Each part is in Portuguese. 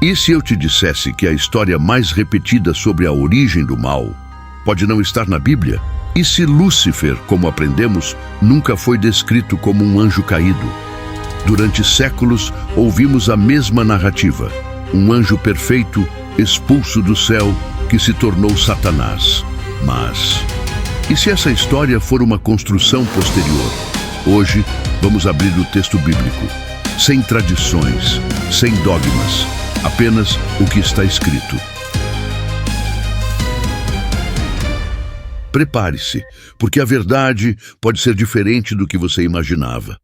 E se eu te dissesse que a história mais repetida sobre a origem do mal pode não estar na Bíblia? E se Lúcifer, como aprendemos, nunca foi descrito como um anjo caído? Durante séculos, ouvimos a mesma narrativa. Um anjo perfeito, expulso do céu, que se tornou Satanás. Mas, e se essa história for uma construção posterior? Hoje, vamos abrir o texto bíblico, sem tradições, sem dogmas, apenas o que está escrito. Prepare-se, porque a verdade pode ser diferente do que você imaginava.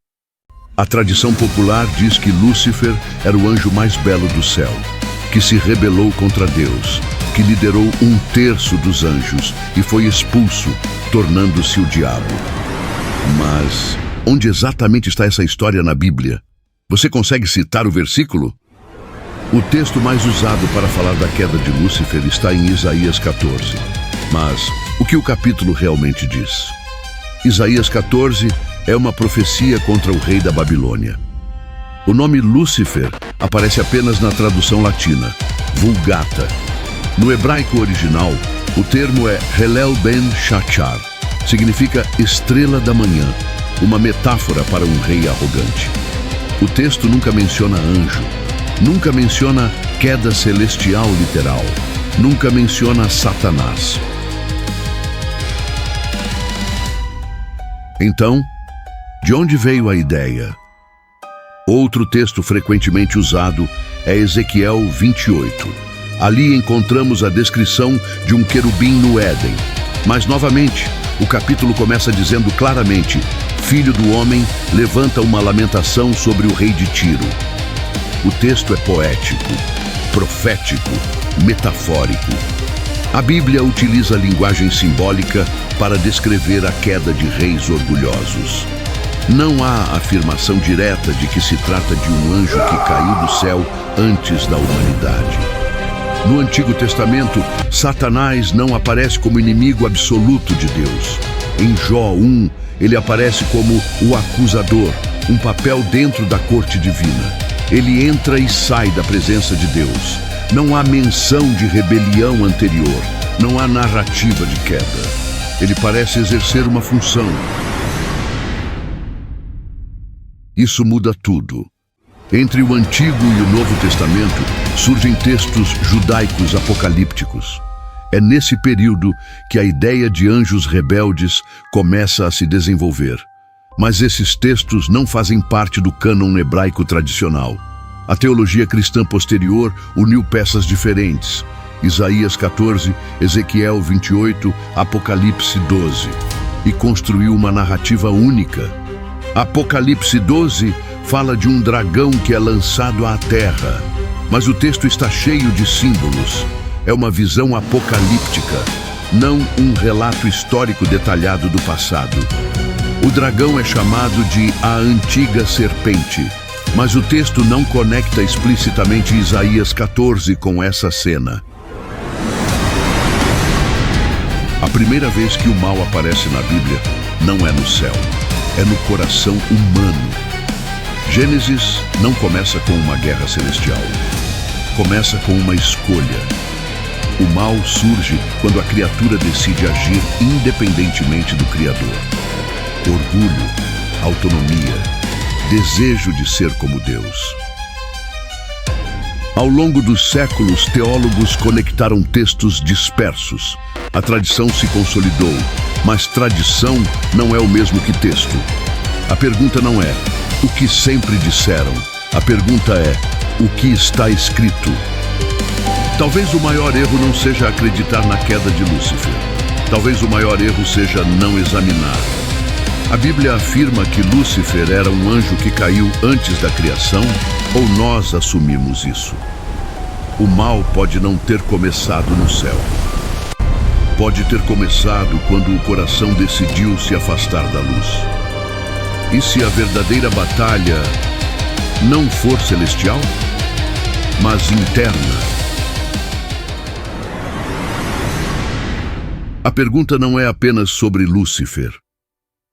A tradição popular diz que Lúcifer era o anjo mais belo do céu, que se rebelou contra Deus, que liderou 1/3 dos anjos e foi expulso, tornando-se o diabo. Mas onde exatamente está essa história na Bíblia? Você consegue citar o versículo? O texto mais usado para falar da queda de Lúcifer está em Isaías 14. Mas o que o capítulo realmente diz? Isaías 14 é uma profecia contra o rei da Babilônia. O nome Lúcifer aparece apenas na tradução latina, Vulgata. No hebraico original, o termo é Helel ben Shachar. Significa estrela da manhã, uma metáfora para um rei arrogante. O texto nunca menciona anjo, nunca menciona queda celestial literal, nunca menciona Satanás. Então, de onde veio a ideia? Outro texto frequentemente usado é Ezequiel 28. Ali encontramos a descrição de um querubim no Éden. Mas, novamente, o capítulo começa dizendo claramente: Filho do homem, levanta uma lamentação sobre o rei de Tiro. O texto é poético, profético, metafórico. A Bíblia utiliza a linguagem simbólica para descrever a queda de reis orgulhosos. Não há afirmação direta de que se trata de um anjo que caiu do céu antes da humanidade. No Antigo Testamento, Satanás não aparece como inimigo absoluto de Deus. Em Jó 1, ele aparece como o acusador, um papel dentro da corte divina. Ele entra e sai da presença de Deus. Não há menção de rebelião anterior, não há narrativa de queda. Ele parece exercer uma função. Isso muda tudo. Entre o Antigo e o Novo Testamento surgem textos judaicos apocalípticos. É nesse período que a ideia de anjos rebeldes começa a se desenvolver. Mas esses textos não fazem parte do cânon hebraico tradicional. A teologia cristã posterior uniu peças diferentes: Isaías 14, Ezequiel 28, Apocalipse 12, e construiu uma narrativa única. Apocalipse 12 fala de um dragão que é lançado à terra, mas o texto está cheio de símbolos. É uma visão apocalíptica, não um relato histórico detalhado do passado. O dragão é chamado de a antiga serpente, mas o texto não conecta explicitamente Isaías 14 com essa cena. A primeira vez que o mal aparece na Bíblia não é no céu, é no coração humano. Gênesis não começa com uma guerra celestial, começa com uma escolha. O mal surge quando a criatura decide agir independentemente do Criador. Orgulho, autonomia, desejo de ser como Deus. Ao longo dos séculos, teólogos conectaram textos dispersos. A tradição se consolidou, mas tradição não é o mesmo que texto. A pergunta não é o que sempre disseram, a pergunta é o que está escrito. Talvez o maior erro não seja acreditar na queda de Lúcifer. Talvez o maior erro seja não examinar. A Bíblia afirma que Lúcifer era um anjo que caiu antes da criação, ou nós assumimos isso? O mal pode não ter começado no céu. Pode ter começado quando o coração decidiu se afastar da luz. E se a verdadeira batalha não for celestial, mas interna? A pergunta não é apenas sobre Lúcifer.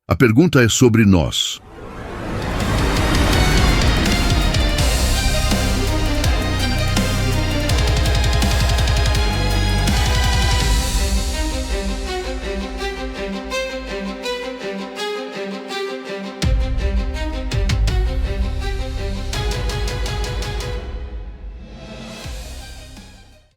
A pergunta é sobre nós.